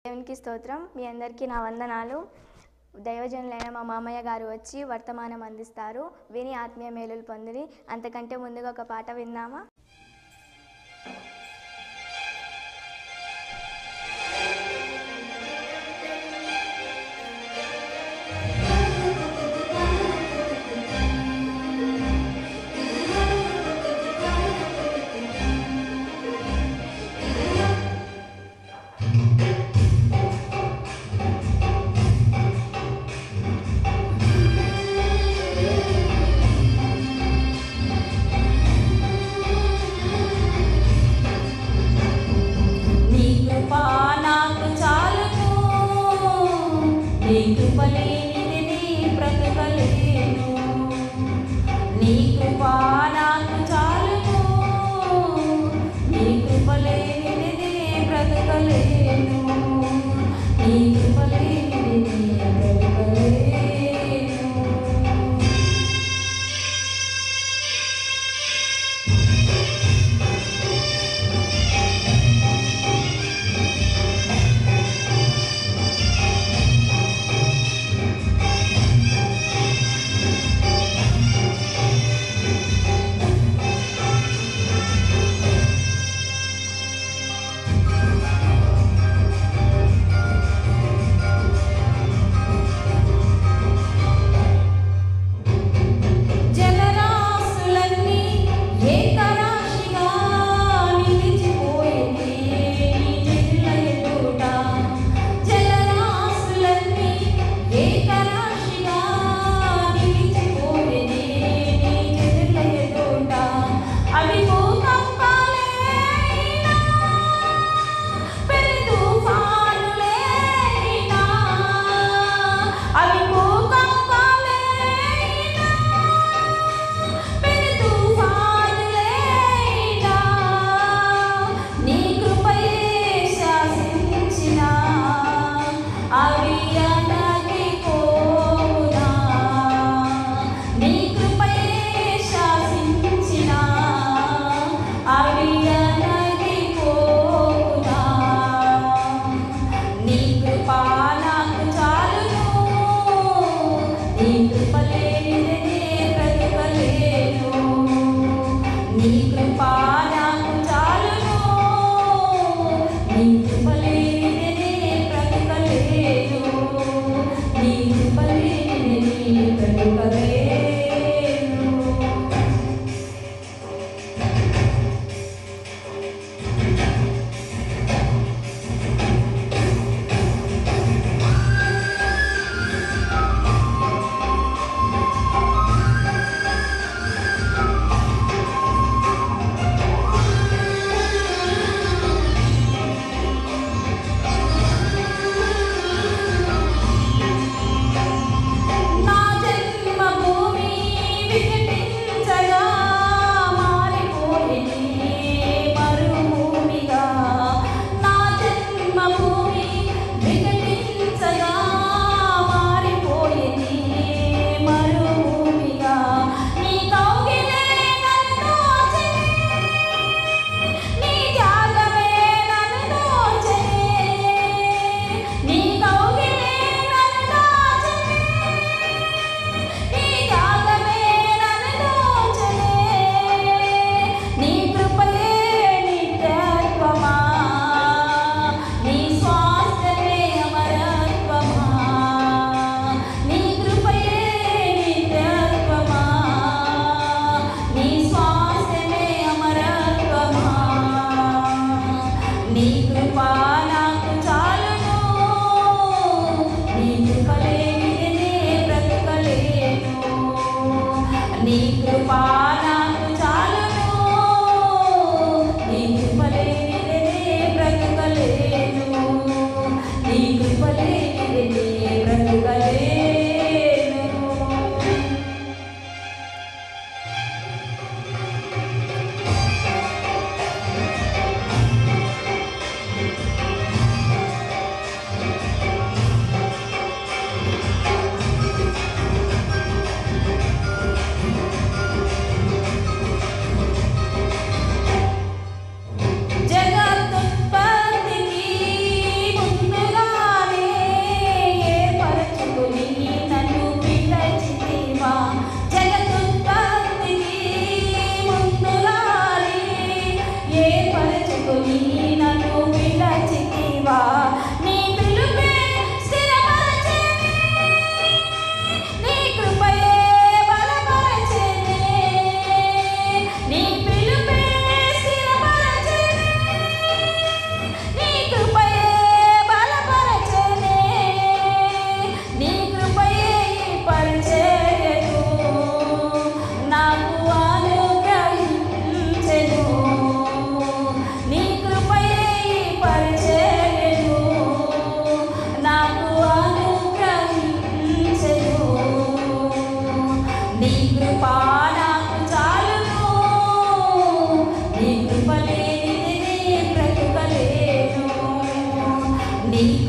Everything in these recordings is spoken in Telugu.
దేవునికి స్తోత్రం. మీ అందరికీ నా వందనాలు. దైవజనులైన మా మామయ్య గారు వచ్చి వర్తమానం అందిస్తారు. విని ఆత్మీయ మేలులు పొందిరి. అంతకంటే ముందుగా ఒక పాట విందామా?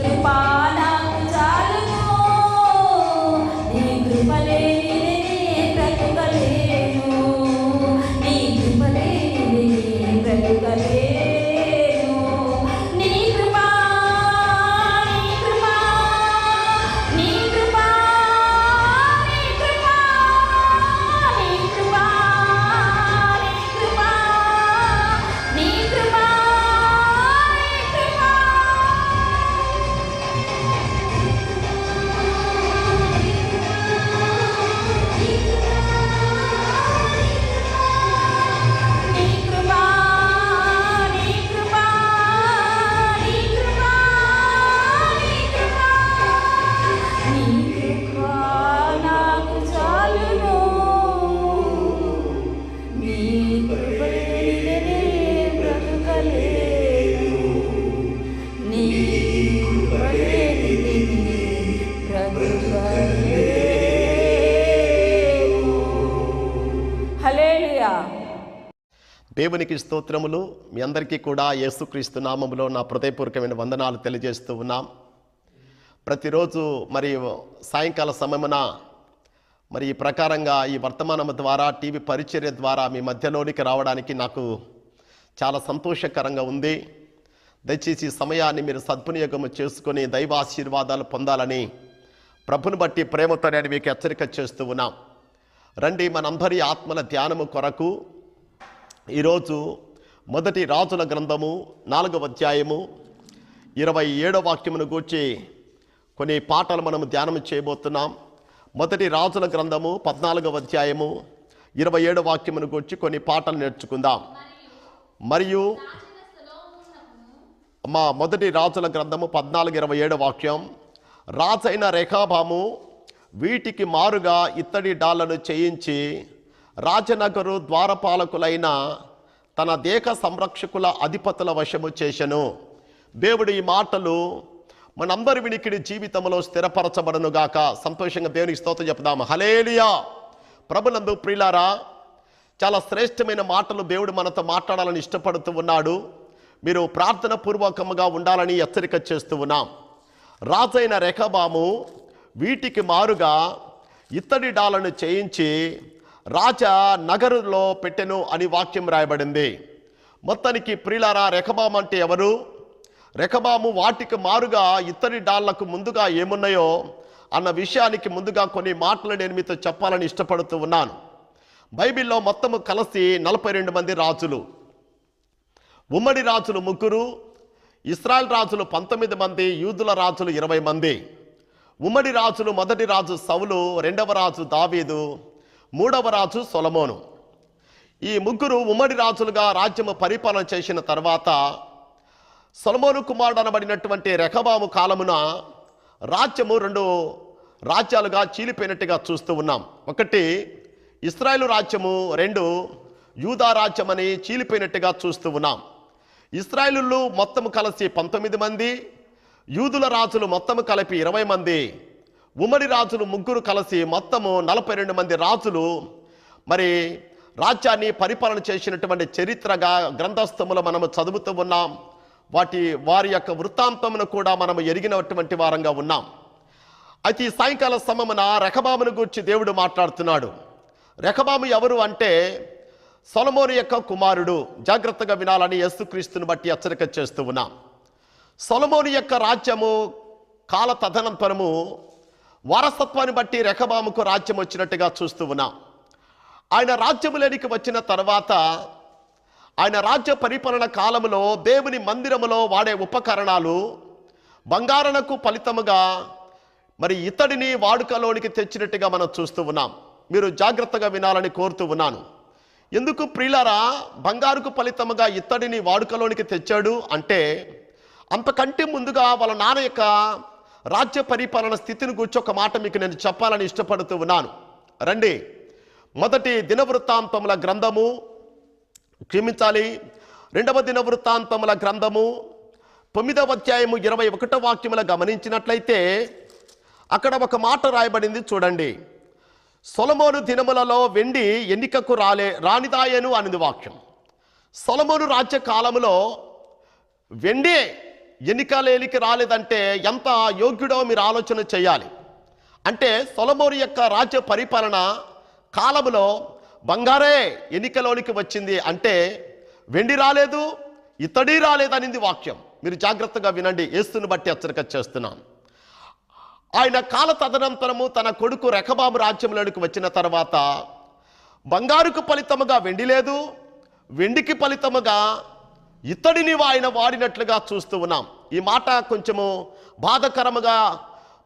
కృపా నాకు చాలును, నీ కృప లేనిదే బ్రతుకలేను, నీ కృప లేనిదే బ్రతుకలేను. నీ కృపా, నీ కృపా, నీ కృపా, నీ కృపా, నీ కృపా, నీ కృపా, నీ కృపా, నాకు చాలును, నీ కృప లేనిదే బ్రతుకలేను, నీ కృప లేనిదే బ్రతుకలేను. హల్లెలూయా. దేవునికి స్తోత్రములు. మీ అందరికీ కూడా యేసుక్రీస్తు నామములో నా హృదయపూర్వకమైన వందనాలు తెలియజేస్తూ ఉన్నాం. ప్రతిరోజు మరి సాయంకాల సమయమున మరి ఈ ప్రకారంగా ఈ వర్తమానము ద్వారా టీవీ పరిచర్య ద్వారా మీ మధ్యలోనికి రావడానికి నాకు చాలా సంతోషకరంగా ఉంది. దయచేసి ఈ సమయాన్ని మీరు సద్వినియోగం చేసుకొని దైవ ఆశీర్వాదాలు పొందాలని ప్రభుని బట్టి ప్రేమతో నేను మీకు హెచ్చరిక చేస్తూ ఉన్నాం. రండి, మనందరి ఆత్మల ధ్యానము కొరకు ఈరోజు మొదటి రాజుల గ్రంథము 4వ అధ్యాయము 27వ వాక్యమును గూర్చి కొన్ని పాటలు మనము ధ్యానం చేయబోతున్నాం. మొదటి రాజుల గ్రంథము 14వ అధ్యాయము 27వ వాక్యమును గూర్చి కొన్ని పాటలు నేర్చుకుందాం. మరియు మొదటి రాజుల గ్రంథము 14:27 వాక్యం, రాజైన రెహబాము వీటికి మారుగా ఇత్తడి డాళ్లను చేయించి రాజనగరు ద్వారపాలకులైన తన దేశ సంరక్షకుల అధిపతుల వశము చేసెను. దేవుడు ఈ మాటలు మనందరి వినికిడి జీవితంలో స్థిరపరచబడనుగాక. సంతోషంగా దేవునికి స్తోత్రం చెప్దాము. హల్లెలూయా. ప్రభునందు ప్రియులారా, చాలా శ్రేష్టమైన మాటలు దేవుడు మనతో మాట్లాడాలని ఇష్టపడుతూ ఉన్నాడు. మీరు ప్రార్థన పూర్వకముగా ఉండాలని హెచ్చరిక చేస్తూ ఉన్నాం. రాజైన రెహబాము వీటికి మారుగా ఇత్తడి డాళ్లను చేయించి రాజా నగరులో పెట్టెను అని వాక్యం రాయబడింది. మొత్తానికి ప్రియులారా, రెహబాము అంటే ఎవరు? రెహబాము వాటికి మారుగా ఇత్తడి డాళ్లకు ముందుగా ఏమున్నాయో అన్న విషయానికి ముందుగా కొన్ని మాటలు నేను మీతో చెప్పాలని ఇష్టపడుతూ ఉన్నాను. బైబిల్లో మొత్తము కలిసి 42 మంది రాజులు. ఉమ్మడి రాజులు 3, ఇశ్రాయేల్ రాజులు 19 మంది, యూదుల రాజులు 20 మంది. ఉమ్మడి రాజులు మొదటి రాజు సౌలు, రెండవ రాజు దావీదు, మూడవ రాజు సొలొమోను. ఈ 3 ఉమ్మడి రాజులుగా రాజ్యము పరిపాలన చేసిన తర్వాత సొలొమోను కుమారుడు అనబడినటువంటి రెహబాము కాలమున రాజ్యము 2 రాజ్యాలుగా చీలిపోయినట్టుగా చూస్తూ ఉన్నాం. ఒకటి ఇశ్రాయేలు రాజ్యము, 2 యూదా రాజ్యం అని చీలిపోయినట్టుగా చూస్తూ ఉన్నాం. ఇశ్రాయేలు మొత్తము కలిసి 19 మంది, యూదుల రాజులు మొత్తము కలిపి 20 మంది, ఉమ్మడి రాజులు 3 కలిసి మొత్తము 42 మంది రాజులు మరి రాజ్యాన్ని పరిపాలన చేసినటువంటి చరిత్రగా గ్రంథస్థములో మనము చదువుతూ ఉన్నాం. వారి యొక్క వృత్తాంతమును కూడా మనము ఎరిగినటువంటి వారంగా ఉన్నాం. అయితే ఈ సాయంకాల సమయమున రెహబామును గూర్చి దేవుడు మాట్లాడుతున్నాడు. రెహబాము ఎవరు అంటే సొలొమోను యొక్క కుమారుడు. జాగ్రత్తగా వినాలని యేసుక్రీస్తుని బట్టి హెచ్చరిక చేస్తూ ఉన్నాం. సొలొమోను యొక్క రాజ్యము కాల తదనంతరము వారసత్వాన్ని బట్టి రెహబాముకు రాజ్యం వచ్చినట్టుగా చూస్తూ ఉన్నాం. ఆయన రాజ్యములోనికి వచ్చిన తర్వాత ఆయన రాజ్య పరిపాలన కాలంలో దేవుని మందిరములో వాడే ఉపకరణాలు బంగారణకు ఫలితముగా మరి ఇత్తడిని వాడుకలోనికి తెచ్చినట్టుగా మనం చూస్తూ ఉన్నాం. మీరు జాగ్రత్తగా వినాలని కోరుతూ ఉన్నాను. ఎందుకు ప్రియులారా బంగారుకు ఫలితముగా ఇత్తడిని వాడుకలోనికి తెచ్చాడు అంటే, అంతకంటే ముందుగా వాళ్ళ నాన్న యొక్క రాజ్య పరిపాలన స్థితిని గురించి ఒక మాట మీకు నేను చెప్పాలని ఇష్టపడుతూ ఉన్నాను. రండి, మొదటి దినవృత్తాంతముల గ్రంథము, క్షమించాలి 2వ దినవృత్తాంతముల గ్రంథము 9వ అధ్యాయము 21వ వాక్యముల గమనించినట్లయితే అక్కడ ఒక మాట రాయబడింది చూడండి. సొలొమోను దినములలో వెండి ఎన్నికకు రానిదాయను అనేది వాక్యం. సొలొమోను రాజ్య కాలములో వెండి ఎన్నికలేనికి రాలేదంటే ఎంత యోగ్యుడో మీరు ఆలోచన చేయాలి. అంటే సొలొమోను యొక్క రాజ్య పరిపాలన కాలంలో బంగారే ఎన్నికలోనికి వచ్చింది అంటే వెండి రాలేదు, ఇత్తడి రాలేదనింది వాక్యం. మీరు జాగ్రత్తగా వినండి, యేసుని బట్టి హెచ్చరిక చేస్తున్నాను. ఆయన కాల తదనంతరము తన కొడుకు రెహబాము రాజ్యంలోనికి వచ్చిన తర్వాత బంగారుకు ఫలితముగా వెండి లేదు, వెండికి ఫలితముగా ఇత్తడిని ఆయన వాడినట్లుగా చూస్తూ ఉన్నాం. ఈ మాట కొంచెము బాధకరముగా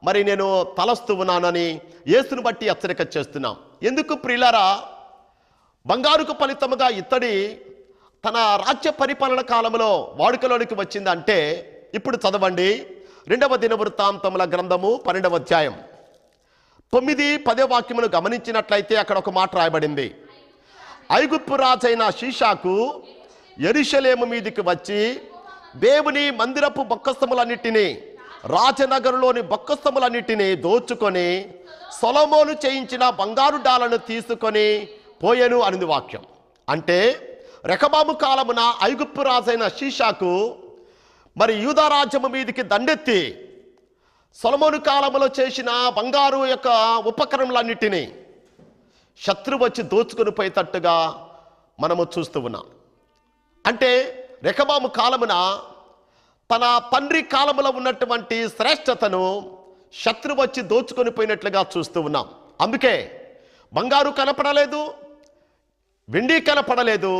మరి నేను తలస్తూ ఉన్నానని యేసుని బట్టి హెచ్చరిక చేస్తున్నాం. ఎందుకు ప్రియులారా, బంగారుకు ఫలితముగా ఇత్తడి తన రాజ్య పరిపాలన కాలంలో వాడుకలోనికి వచ్చిందంటే ఇప్పుడు చదవండి 2వ దినవృత్తాంతముల గ్రంథము 12వ అధ్యాయం 9-10 వాక్యమును గమనించినట్లయితే అక్కడ ఒక మాట రాయబడింది. ఐగుప్తు రాజైన షీషాకు యెరూషలేము మీదికి వచ్చి దేవుని మందిరపు బొక్కస్తములన్నిటినీ రాజనగరులోని బొక్కస్తములన్నిటినీ దోచుకొని సొలొమోను చేయించిన బంగారు డాలను తీసుకొని పోయెను అనింది వాక్యం. అంటే రెహబాము కాలమున ఐగుప్తు రాజైన షీషాకు మరి యూదా రాజ్యము మీదికి దండెత్తి సొలొమోను కాలంలో చేసిన బంగారు యొక్క ఉపకరణములన్నిటినీ శత్రువు వచ్చి దోచుకొని పోయేటట్టుగా మనము చూస్తూ ఉన్నాం. అంటే రెహబాము కాలమున తన తండ్రి కాలములో ఉన్నటువంటి శ్రేష్టతను శత్రువు వచ్చి దోచుకొని పోయినట్లుగా చూస్తూ ఉన్నాం. అందుకే బంగారు కనపడలేదు, వెండి కనపడలేదు,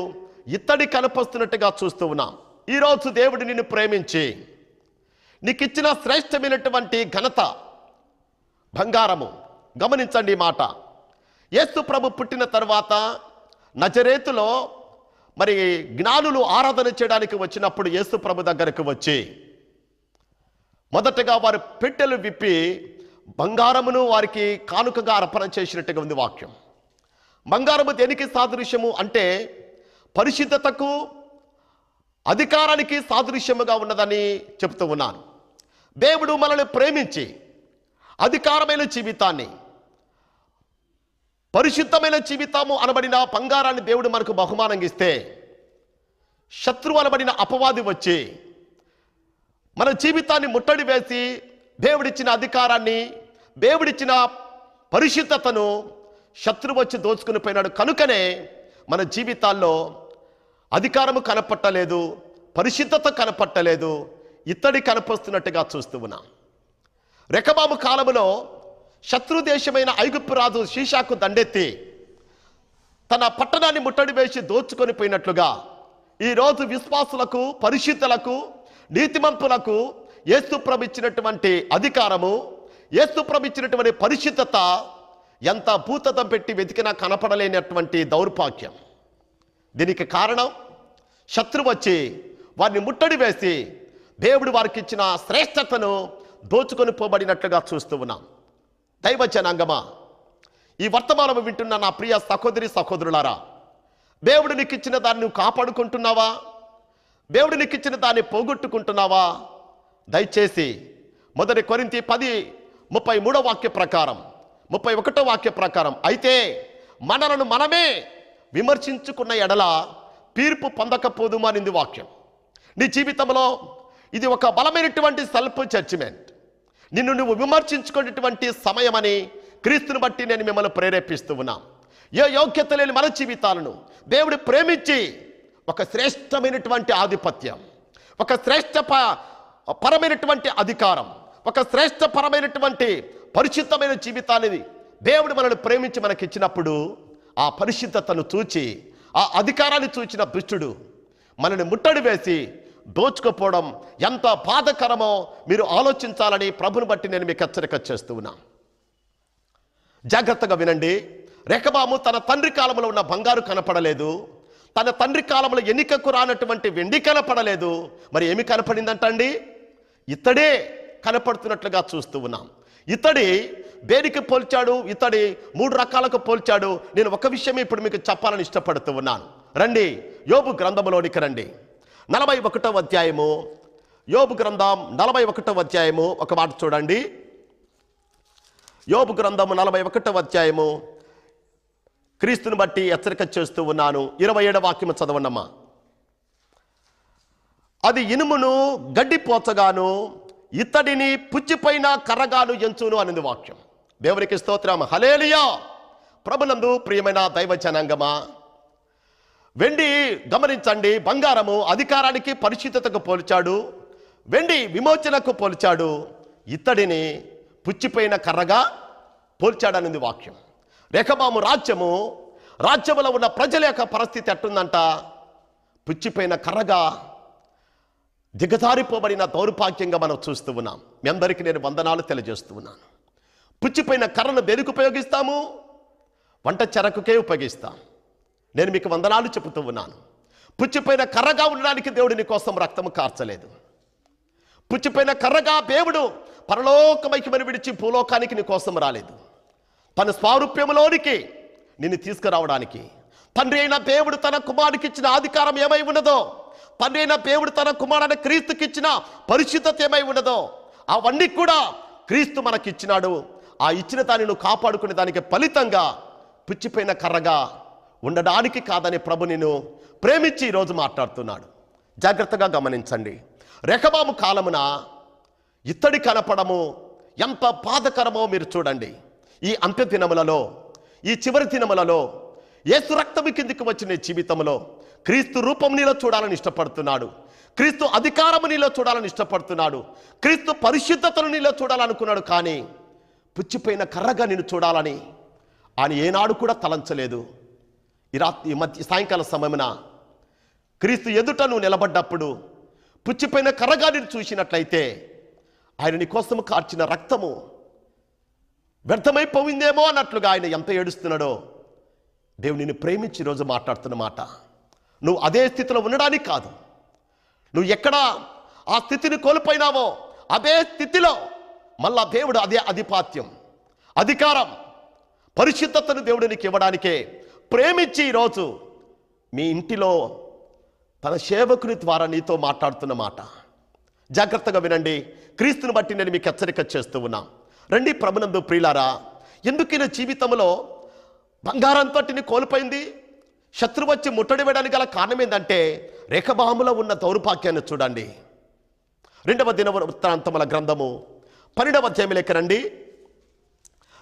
ఇత్తడి కనపస్తున్నట్టుగా చూస్తూ ఉన్నాం. ఈరోజు దేవుడు నిన్ను ప్రేమించి నీకు ఇచ్చిన శ్రేష్టమైనటువంటి ఘనత బంగారము. గమనించండి ఈ మాట. యేసు ప్రభు పుట్టిన తర్వాత నజరేతులో మరి జ్ఞానులు ఆరాధన చేయడానికి వచ్చినప్పుడు యేసు ప్రభు దగ్గరకు వచ్చి మొదటగా వారి పెట్టెలు విప్పి బంగారమును వారికి కానుకగా అర్పణ చేసినట్టుగా ఉంది వాక్యం. బంగారము దేనికి సాదృశ్యము అంటే పరిశుద్ధతకు, అధికారానికి సాదృశ్యముగా ఉన్నదని చెప్తూ ఉన్నాను. దేవుడు మనల్ని ప్రేమించి అధికారమైన జీవితాన్ని, పరిశుద్ధమైన జీవితము అనబడిన బంగారాన్ని దేవుడు మనకు బహుమానంగా ఇస్తే శత్రువు అనబడిన అపవాది వచ్చి మన జీవితాన్ని ముట్టడి వేసి దేవుడిచ్చిన అధికారాన్ని, దేవుడిచ్చిన పరిశుద్ధతను శత్రువు వచ్చి దోచుకుని పోయినాడు. కనుకనే మన జీవితాల్లో అధికారము కనపట్టలేదు, పరిశుద్ధత కనపట్టలేదు, ఇత్తడి కనపస్తున్నట్టుగా చూస్తూ ఉన్నాం. రెహబాము కాలములో శత్రు దేశమైన ఐగుప్తు రాజు షీషాకు దండెత్తి తన పట్టణాన్ని ముట్టడి వేసి దోచుకొని పోయినట్లుగా ఈరోజు విశ్వాసులకు, పరిశుద్ధులకు, నీతిమంతులకు యేసు ప్రభు ఇచ్చినటువంటి అధికారము, యేసు ప్రభు ఇచ్చినటువంటి పరిశుద్ధత ఎంత భూతతం పెట్టి వెతికినా కనపడలేనటువంటి దౌర్భాగ్యం. దీనికి కారణం శత్రువు వచ్చి వారిని ముట్టడి వేసి దేవుడు వారికి ఇచ్చిన శ్రేష్టతను దోచుకొని పోబడినట్లుగా చూస్తూ ఉన్నాం. దైవ జనాంగమా, ఈ వర్తమానము వింటున్న నా ప్రియ సహోదరి సహోదరులారా, దేవుడు నీకు ఇచ్చిన దాన్ని నువ్వు కాపాడుకుంటున్నావా? దేవుడు నీకు ఇచ్చిన దాన్ని పోగొట్టుకుంటున్నావా? దయచేసి 1 కొరింథీ 10:33 వాక్య ప్రకారం, 31 వాక్య ప్రకారం, అయితే మనలను మనమే విమర్శించుకున్న ఎడల తీర్పు పొందకపోదుమా అనింది వాక్యం. నీ జీవితంలో ఇది ఒక బలమైనటువంటి సెల్ఫ్ జడ్జిమెంట్. నిన్ను నువ్వు విమర్శించుకునేటువంటి సమయమని క్రీస్తుని బట్టి నేను మిమ్మల్ని ప్రేరేపిస్తూ ఉన్నా. ఏ యోగ్యత లేని మన జీవితాలను దేవుడు ప్రేమించి ఒక శ్రేష్టమైనటువంటి ఆధిపత్యం, ఒక పరమైనటువంటి అధికారం, ఒక పరమైనటువంటి పరిశుద్ధమైన జీవితాన్ని దేవుడు మనల్ని ప్రేమించి మనకి ఇచ్చినప్పుడు ఆ పరిశుద్ధతను చూచి, ఆ అధికారాన్ని చూచిన దుష్టుడు మనల్ని ముట్టడి వేసి దోచుకోపోవడం ఎంత బాధకరమో మీరు ఆలోచించాలని ప్రభుని బట్టి నేను మీకు హెచ్చరిక చేస్తూ ఉన్నా. జాగ్రత్తగా వినండి. రెహబాము తన తండ్రి కాలంలో ఉన్న బంగారు కనపడలేదు, తన తండ్రి కాలంలో ఎన్నికకు రానటువంటి వెండి కనపడలేదు. మరి ఏమి కనపడిందంటండి? ఇత్తడే కనపడుతున్నట్లుగా చూస్తూ ఉన్నాం. ఇత్తడి దేనికి పోల్చాడు? ఇత్తడి 3 రకాలకు పోల్చాడు. నేను ఒక విషయం ఇప్పుడు మీకు చెప్పాలని ఇష్టపడుతూ ఉన్నాను. రండి, యోబు గ్రంథంలోనికి రండి. 41వ అధ్యాయము, యోబు గ్రంథం 41వ అధ్యాయము ఒక మాట చూడండి. యోబు గ్రంథము 41వ అధ్యాయము క్రీస్తుని బట్టి హెచ్చరిక చేస్తూ ఉన్నాను. 27వ వాక్యము చదవండమ్మా. అది ఇనుమును గడ్డిపోచగాను ఇత్తడిని పుచ్చిపోయిన కర్రగాను ఎంచును అనేది వాక్యం. దేవునికి స్తోత్రం, హల్లెలూయా. ప్రభునందు ప్రియమైన దైవ జనాంగమా, వెండి గమనించండి, బంగారము అధికారానికి పరిశుద్ధతకు పోల్చాడు, వెండి విమోచనకు పోల్చాడు, ఇత్తడిని పుచ్చిపోయిన కర్రగా పోల్చాడనేది వాక్యం. రెహబాము రాజ్యములో ఉన్న ప్రజల యొక్క పరిస్థితి ఎట్టుందంట? పుచ్చిపోయిన కర్రగా దిగజారిపోబడిన దౌర్భాగ్యంగా మనం చూస్తూ ఉన్నాం. మీ అందరికీ నేను వందనాలు తెలియజేస్తూ ఉన్నాను. పుచ్చిపోయిన కర్రను దేనికి ఉపయోగిస్తాము? వంట చెరకుకే ఉపయోగిస్తాం. నేను మీకు వందనాలు చెబుతూ ఉన్నాను. పుచ్చిపోయిన కర్రగా ఉండడానికి దేవుడు నీ కోసం రక్తము కార్చలేదు. పుచ్చిపోయిన కర్రగా దేవుడు పరలోకమైక్యమని విడిచి భూలోకానికి నీ కోసం రాలేదు. తన స్వారూప్యములోనికి నిన్ను తీసుకురావడానికి తండ్రి అయిన దేవుడు తన కుమారుడికి ఇచ్చిన అధికారం ఏమై ఉన్నదో, తండ్రి అయిన దేవుడు తన కుమారుడైన క్రీస్తుకి ఇచ్చిన పరిశుద్ధత ఏమై ఉన్నదో అవన్నీ కూడా క్రీస్తు మనకిచ్చినాడు. ఆ ఇచ్చిన దాన్ని నువ్వు కాపాడుకునే దానికి ఫలితంగా పుచ్చిపోయిన కర్రగా ఉండడానికి కాదని ప్రభు నిన్ను ప్రేమించి ఈరోజు మాట్లాడుతున్నాడు. జాగ్రత్తగా గమనించండి. రెహబాము కాలమున ఇత్తడి కనపడము ఎంత బాధకరమో మీరు చూడండి. ఈ అంత్య దినములలో, ఈ చివరి దినములలో యేసు రక్తము కిందికి వచ్చిన జీవితంలో క్రీస్తు రూపం నీలో చూడాలని ఇష్టపడుతున్నాడు. క్రీస్తు అధికారము నీలో చూడాలని ఇష్టపడుతున్నాడు. క్రీస్తు పరిశుద్ధతను నీలో చూడాలనుకున్నాడు. కానీ పుచ్చిపోయిన కర్రగా నిన్ను చూడాలని ఆయన ఏనాడు కూడా తలంచలేదు. ఈ మధ్య సాయంకాల సమయమున క్రీస్తు ఎదుట నువ్వు నిలబడ్డప్పుడు పుచ్చిపోయిన కర్రగా నిన్ను చూసినట్లయితే ఆయన నీ కోసం కార్చిన రక్తము వ్యర్థమైపోయిందేమో అన్నట్లుగా ఆయన ఎంత ఏడుస్తున్నాడో దేవుడు నిన్ను ప్రేమించి ఈరోజు మాట్లాడుతున్న మాట. నువ్వు అదే స్థితిలో ఉండడానికి కాదు, నువ్వు ఎక్కడ ఆ స్థితిని కోల్పోయినావో అదే స్థితిలో మళ్ళా దేవుడు అదే ఆధిపత్యం, అధికారం, పరిశుద్ధతను దేవుడు నీకు ఇవ్వడానికే ప్రేమించి ఈరోజు మీ ఇంటిలో తన సేవకుని ద్వారా నీతో మాట్లాడుతున్న మాట. జాగ్రత్తగా వినండి. క్రీస్తుని బట్టి నేను మీకు హెచ్చరిక చేస్తూ ఉన్నా. రండి ప్రభునందు ప్రియులారా, ఎందుకైనా జీవితంలో బంగారంతో కోల్పోయింది? శత్రువు వచ్చి ముట్టడి వేయడానికి గల కారణం ఏంటంటే రెహబాములో ఉన్న దౌర్భాగ్యాన్ని చూడండి. 2వ దినవృత్తాంతముల గ్రంథము 12వ అధ్యాయంలోకి రండి.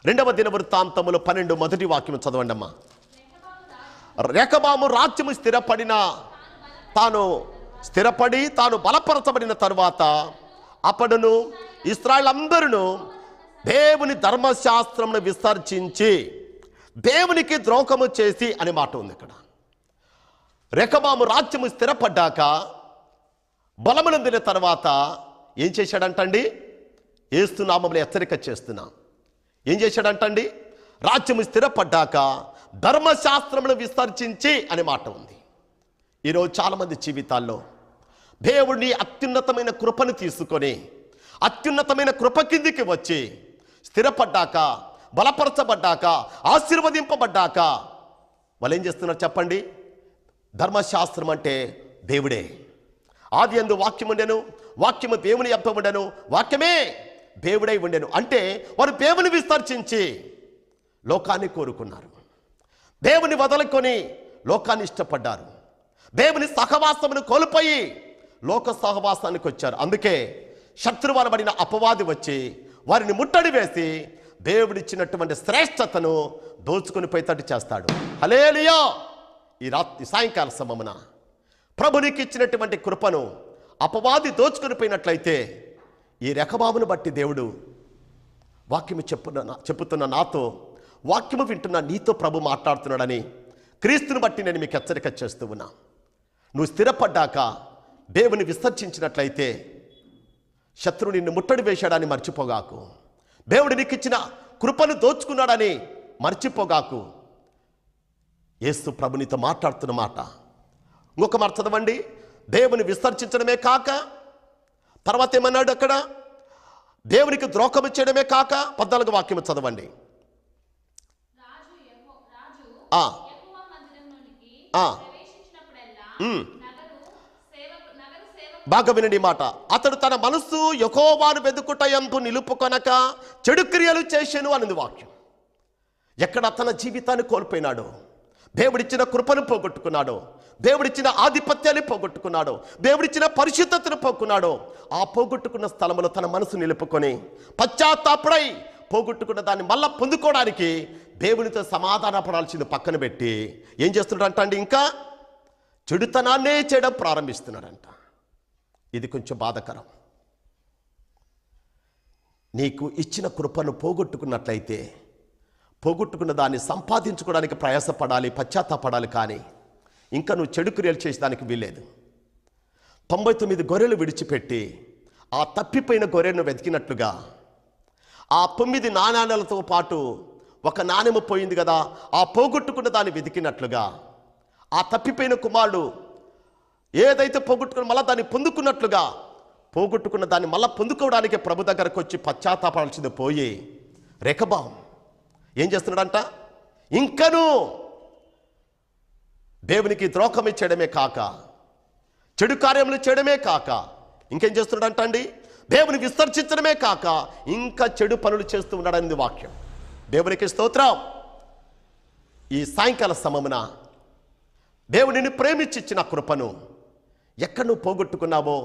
2వ దినవృత్తాంతములు 12 మొదటి వాక్యం చదవండి అమ్మా. రెహబాము రాజ్యము స్థిరపడి తాను బలపరచబడిన తరువాత అప్పుడును ఇశ్రాయేలందరూ దేవుని ధర్మశాస్త్రమును విసర్జించి దేవునికి ద్రోహము చేసి అనే మాట ఉంది ఇక్కడ. రెహబాము రాజ్యము స్థిరపడ్డాక బలమునందిన తర్వాత ఏం చేశాడంటండి? యేసు నామములో హెచ్చరిక చేస్తున్నా. ఏం చేశాడంటండి? రాజ్యము స్థిరపడ్డాక ధర్మశాస్త్రమును విసర్జించి అనే మాట ఉంది. ఈరోజు చాలామంది జీవితాల్లో దేవుడిని అత్యున్నతమైన కృపను తీసుకొని అత్యున్నతమైన కృప కిందికి వచ్చి స్థిరపడ్డాక, బలపరచబడ్డాక, ఆశీర్వదింపబడ్డాక వాళ్ళు ఏం చేస్తున్నారు చెప్పండి? ధర్మశాస్త్రం అంటే దేవుడే. ఆది యందు వాక్యం ఉండెను, వాక్యము దేవుని యొద్ద ఉండెను, వాక్యమే దేవుడై ఉండెను. అంటే వారు దేవుని విసర్జించి లోకాన్ని కోరుకున్నారు. దేవుని వదలుకొని లోకాన్ని ఇష్టపడ్డారు. దేవుని సహవాసమును కోల్పోయి లోక సహవాసానికి వచ్చారు. అందుకే శత్రువనబడిన అపవాది వచ్చి వారిని ముట్టడి వేసి దేవుడిచ్చినటువంటి శ్రేష్టతను దోచుకొని పోయేటట్టు చేస్తాడు. హల్లెలూయా. ఈ సాయంకాల సమయమున ప్రభునికి ఇచ్చినటువంటి కృపను అపవాది దోచుకొని పోయినట్లయితే ఈ రెహబామును బట్టి దేవుడు వాక్యము చెప్పుతున్న నాతో, వాక్యము వింటున్న నీతో ప్రభు మాట్లాడుతున్నాడని క్రీస్తుని బట్టి నేను మీకు హెచ్చరిక చేస్తూ ఉన్నా. నువ్వు స్థిరపడ్డాక దేవుని విసర్జించినట్లయితే శత్రువు నిన్ను ముట్టడి వేశాడని మర్చిపోగాకు. దేవుడు నీకు ఇచ్చిన కృపను దోచుకున్నాడని మర్చిపోగాకు. యేసు ప్రభు నీతో మాట్లాడుతున్న మాట. ఇంకొక మాట చదవండి. దేవుని విసర్జించడమే కాక తర్వాత ఏమన్నాడు అక్కడ? దేవునికి ద్రోహం చేయడమే కాక 14వ వాక్యం చదవండి. బాగా వినండి మాట. అతడు తన మనస్సు యెహోవాను వెదుకుట యందు నిలుపుకొనక చెడు క్రియలు చేసెను అనేది వాక్యం. ఎక్కడ తన జీవితాన్ని కోల్పోయినాడో, దేవుడిచ్చిన కృపను పోగొట్టుకున్నాడు, దేవుడిచ్చిన ఆధిపత్యాన్ని పోగొట్టుకున్నాడు, దేవుడిచ్చిన పరిశుద్ధతను పోగొట్టుకున్నాడు. ఆ పోగొట్టుకున్న స్థలంలో తన మనసు నిలుపుకొని పశ్చాత్తాపడై పోగొట్టుకున్న దాన్ని మళ్ళా పొందుకోవడానికి దేవునితో సమాధాన పడాల్సింది పక్కన పెట్టి ఏం చేస్తున్నాడంట అండి, ఇంకా చెడుతనాన్నే చేయడం ప్రారంభిస్తున్నాడంట. ఇది కొంచెం బాధకరం. నీకు ఇచ్చిన కృపను పోగొట్టుకున్నట్లయితే పోగొట్టుకున్న దాన్ని సంపాదించుకోవడానికి ప్రయాసపడాలి, పశ్చాత్తాపడాలి. కానీ ఇంకా నువ్వు చెడు క్రియలు చేసేదానికి వీల్లేదు. 99 గొర్రెలు విడిచిపెట్టి ఆ తప్పిపోయిన గొర్రెను వెతికినట్లుగా ఆ 9 నాణాలతో పాటు ఒక నాణెము పోయింది కదా, ఆ పోగొట్టుకున్న దాన్ని వెతికినట్లుగా ఆ తప్పిపోయిన కుమారుడు ఏదైతే పోగొట్టుకున్న మళ్ళీ దాన్ని పొందుకున్నట్లుగా పోగొట్టుకున్న దాన్ని మళ్ళీ పొందుకోవడానికి ప్రభు దగ్గరకు వచ్చి పశ్చాత్తాపడాల్సింది పోయి రెహబాం ఏం చేస్తున్నాడంట, ఇంకను దేవునికి ద్రోహం చేయడమే కాక చెడు కార్యములు చేయడమే కాక ఇంకేం చేస్తున్నాడంట అండి, దేవుని విసర్జించడమే కాక ఇంకా చెడు పనులు చేస్తూ ఉన్నాడని వాక్యం. దేవునికి స్తోత్రం. ఈ సాయంకాల సమమున దేవుడిని ప్రేమించిన కృపను ఎక్కడ నువ్వు పోగొట్టుకున్నావో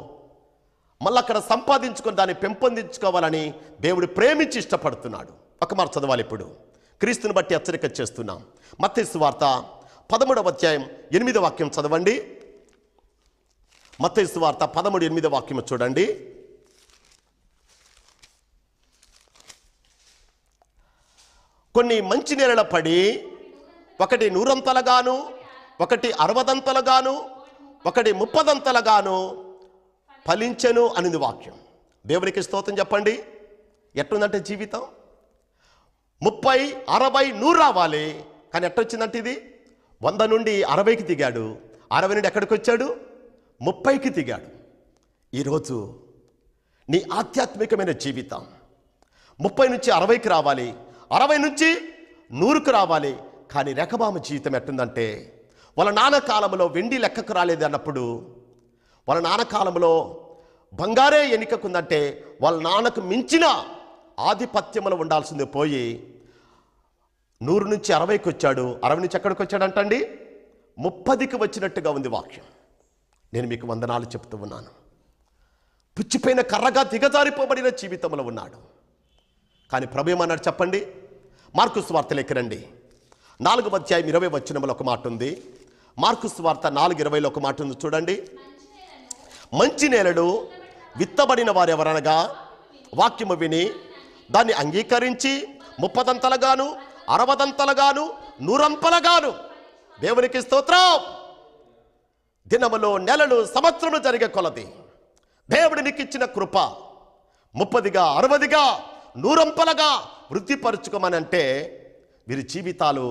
మళ్ళీ అక్కడ సంపాదించుకొని దాన్ని పెంపొందించుకోవాలని దేవుడు ప్రేమించి ఇష్టపడుతున్నాడు. ఒక మాట చదవాలి. ఇప్పుడు క్రీస్తుని బట్టి హెచ్చరిక చేస్తున్నాం. మత్తయి సువార్త 13వ అధ్యాయం 8వ వాక్యం చదవండి. మత్తయి సువార్త 13:8 వాక్యం చూడండి. కొన్ని మంచి నేలల పడి ఒకటి 100 ఒకటి 60 ఒకటి 30 ఫలించెను అనేది వాక్యం. దేవునికి స్తోత్రం చెప్పండి. ఎట్లుందంటే జీవితం 30, 60, 100 రావాలి. కానీ ఎట్టొచ్చిందంటే ఇది 100 నుండి 60కి దిగాడు, 60 నుండి ఎక్కడికి వచ్చాడు, 30కి దిగాడు. ఈరోజు నీ ఆధ్యాత్మికమైన జీవితం 30 నుంచి 60కి రావాలి, 60 నుంచి 100కు రావాలి. కానీ రెహబాము జీవితం ఎట్టుందంటే వాళ్ళ నాన్న కాలంలో వెండి లెక్కకు రాలేదు అన్నప్పుడు, వాళ్ళ నాన్న కాలంలో బంగారే ఎన్నికకుందంటే వాళ్ళ నాన్నకు మించిన ఆధిపత్యములు ఉండాల్సింది పోయి 100 నుంచి 60కి వచ్చాడు, 60 నుంచి ఎక్కడికి వచ్చాడంటండి, 30కి వచ్చినట్టుగా ఉంది వాక్యం. నేను మీకు వందనాలు చెప్తూ ఉన్నాను. పుచ్చిపోయిన కర్రగా దిగజారిపోబడిన జీవితంలో ఉన్నాడు. కానీ ప్రభు ఏమన్నాడు చెప్పండి. మార్కు సువార్త లెక్కరండి 4వ అధ్యాయం 20వ వచనంలో ఒక మాట ఉంది. మార్కు సువార్త 4:20లో ఒక మాట ఉంది చూడండి. మంచి నేలడు విత్తబడిన వారు ఎవరనగా వాక్యము విని దాన్ని అంగీకరించి 30 60 100 దేవునికి స్తోత్రం. దినములు, నెలలు, సంవత్సరములు జరిగే కొలది దేవుడు నీకు ఇచ్చిన కృప 30గా 60గా 100 వృద్ధిపరుచుకోమని అంటే వీరి జీవితాలు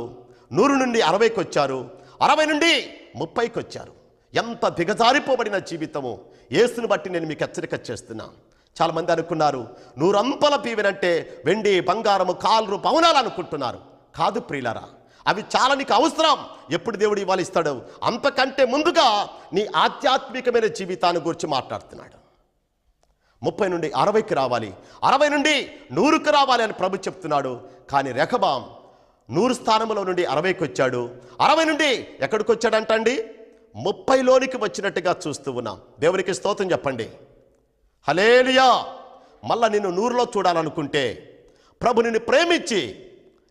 100 నుండి 60కి వచ్చారు, 60 నుండి 30కి వచ్చారు. ఎంత దిగజారిపోబడిన జీవితము. యేసుని బట్టి నేను మీకు హెచ్చరిక చేస్తున్నా. చాలామంది అనుకున్నారు 100 దీవెనంటే వెండి, బంగారము, కాళ్ళు, భవనాలు అనుకుంటున్నారు. కాదు ప్రియులారా, అవి చాలా నీకు అవసరం. ఎప్పుడు దేవుడు ఇవాళ ఇస్తాడు. అంతకంటే ముందుగా నీ ఆధ్యాత్మికమైన జీవితాన్ని గురించి మాట్లాడుతున్నాడు. 30 నుండి 60కి రావాలి, 60 నుండి 100కి రావాలి అని ప్రభు చెప్తున్నాడు. కానీ రెహబాం 100 స్థానంలో నుండి 60కి వచ్చాడు, 60 నుండి ఎక్కడికి వచ్చాడంటండి, 30లోనికి వచ్చినట్టుగా చూస్తూ ఉన్నాం. దేవునికి స్తోత్రం చెప్పండి. హల్లెలూయా. మళ్ళా నిన్ను 100లో చూడాలనుకుంటే ప్రభు నిన్ను ప్రేమించి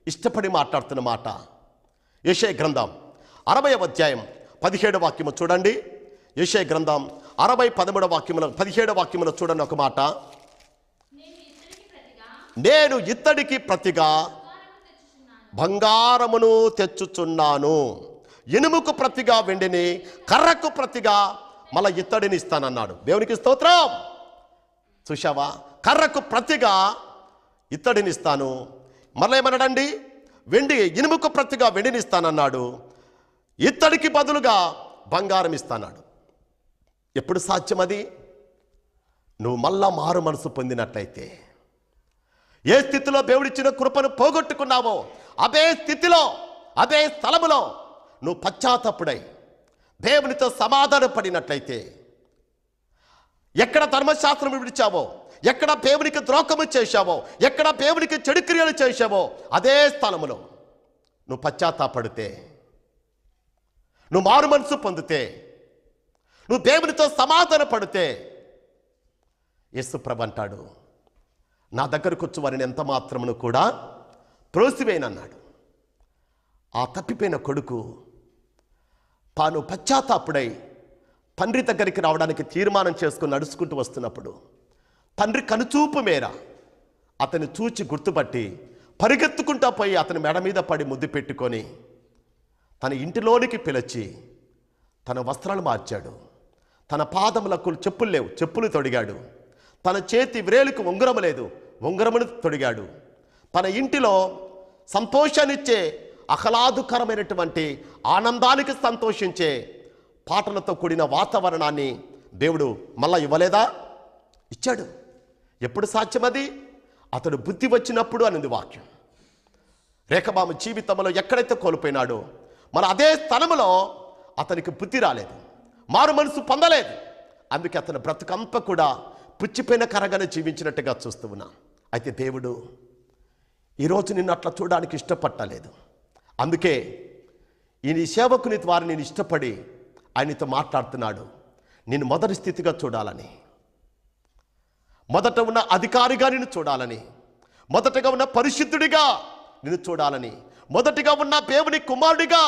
ఇష్టపడి మాట్లాడుతున్న మాట. యెషయా గ్రంథం 60వ అధ్యాయం 17వ వాక్యము చూడండి. యెషయా గ్రంథం 60:13 వాక్యములో 17వ వాక్యములో చూడండి ఒక మాట. నేను ఇత్తడికి ప్రతిగా బంగారమును తెచ్చుచున్నాను, ఇనుముకు ప్రతిగా వెండిని, కర్రకు ప్రతిగా మళ్ళా ఇత్తడిని ఇస్తానన్నాడు. దేవునికి స్తోత్రం. చూశావా, కర్రకు ప్రతిగా ఇత్తడిని ఇస్తాను. మళ్ళీ ఏమన్నాడండి, వెండి, ఇనుముకు ప్రతిగా వెండిని ఇస్తానన్నాడు, ఇత్తడికి బదులుగా బంగారం ఇస్తాన్నాడు. ఎప్పుడు సాధ్యం అది? నువ్వు మళ్ళా మారు మనసు పొందినట్లయితే. ఏ స్థితిలో దేవుడిచ్చిన కృపను పోగొట్టుకున్నావో అదే స్థితిలో, అదే స్థలములో నువ్వు పశ్చాత్తాపడై దేవునితో సమాధాన పడినట్లయితే, ఎక్కడ ధర్మశాస్త్రం విడిచావో, ఎక్కడ దేవునికి ద్రోహము చేశావో, ఎక్కడ దేవునికి చెడు క్రియలు చేశావో అదే స్థలములో నువ్వు పశ్చాత్తాపడితే నువ్వు మారు మనసు పొందితే, నువ్వు దేవునితో సమాధాన పడితే, యేసు ప్రభు అంటాడు, నా దగ్గరకు వచ్చి వారిని ఎంత మాత్రమును కూడా త్రోసివేయనన్నాడు. ఆ తప్పిపోయిన కొడుకు తాను పశ్చాత్తాపుడై తండ్రి దగ్గరికి రావడానికి తీర్మానం చేసుకుని నడుచుకుంటూ వస్తున్నప్పుడు తండ్రి కనుచూపు మేర అతన్ని చూచి గుర్తుపట్టి పరిగెత్తుకుంటా పోయి అతని మెడ మీద పడి ముద్దు పెట్టుకొని తన ఇంటిలోనికి పిలిచి తన వస్త్రాలు మార్చాడు. తన పాదములకు చెప్పులు లేవు, చెప్పులు తొడిగాడు. తన చేతి వ్రేలుకు ఉంగరము లేదు, ఉంగరమును తొడిగాడు. తన ఇంటిలో సంతోషాన్నిచ్చే ఆహ్లాదకరమైనటువంటి ఆనందానికి సంతోషించే పాటలతో కూడిన వాతావరణాన్ని దేవుడు మళ్ళా ఇవ్వలేదా? ఇచ్చాడు. ఎప్పుడు సాధ్యం అది? అతడు బుద్ధి వచ్చినప్పుడు అనింది వాక్యం. రేఖబామ జీవితంలో ఎక్కడైతే కోల్పోయినాడో మన అదే స్థలములో అతనికి బుద్ధి రాలేదు, మారు మనసు పొందలేదు. అందుకే అతని బ్రతుకంతా కూడా పుచ్చిపోయిన కరగానే జీవించినట్టుగా చూస్తూ ఉన్నా. అయితే దేవుడు ఈరోజు నిన్ను అట్లా చూడడానికి ఇష్టపట్టలేదు. అందుకే ఈ నీ సేవకుని ద్వారా నేను ఇష్టపడి ఆయనతో మాట్లాడుతున్నాడు. నేను మొదటి స్థితిగా చూడాలని, మొదట ఉన్న అధికారిగా నిన్ను చూడాలని, మొదటగా ఉన్న పరిశుద్ధుడిగా నిన్ను చూడాలని, మొదటిగా ఉన్న దేవుని కుమారుడిగా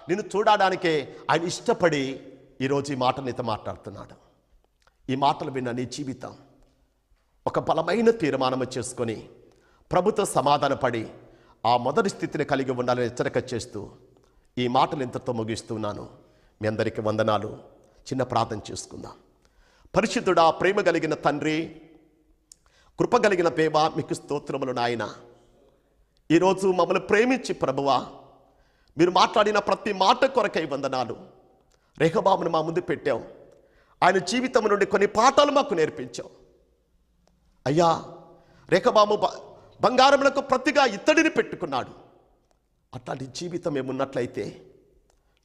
నిన్ను చూడడానికే ఆయన ఇష్టపడి ఈరోజు ఈ మాట నీతో మాట్లాడుతున్నాడు. ఈ మాటలు విన్న నీ జీవితం ఒక బలమైన తీర్మానం చేసుకొని ప్రభుతో సమాధానపడి ఆ మొదటి స్థితిని కలిగి ఉండాలని హెచ్చరిక చేస్తూ ఈ మాటలు ఇంతతో ముగిస్తున్నాను. మీ అందరికీ వందనాలు. చిన్న ప్రార్థన చేసుకుందాం. పరిశుద్ధుడా, ప్రేమ కలిగిన తండ్రి, కృప కలిగిన దేవా, మీకు స్తోత్రములు నాయన. ఈరోజు మమ్మల్ని ప్రేమించి ప్రభువా మీరు మాట్లాడిన ప్రతి మాట కొరకై వందనాలు. రేఖబాబును మా ముందు పెట్టావు. ఆయన జీవితం నుండి కొన్ని పాఠాలు మాకు నేర్పించావు అయ్యా. రేఖబాబు బంగారములకు ప్రతిగా ఇత్తడిని పెట్టుకున్నాడు. అట్లాంటి జీవితం ఏమున్నట్లయితే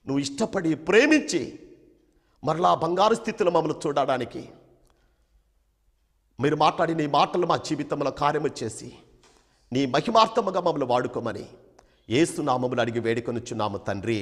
నువ్వు ఇష్టపడి ప్రేమించి మరలా బంగారు స్థితిలో మమ్మల్ని చూడడానికి మీరు మాట్లాడిన ఈ మాటలు మా జీవితంలో కార్యము చేసి నీ మహిమార్థముగా మమ్మల్ని వాడుకోమని యేసు నామములో అడిగి వేడుకొనుచున్నాము తండ్రి.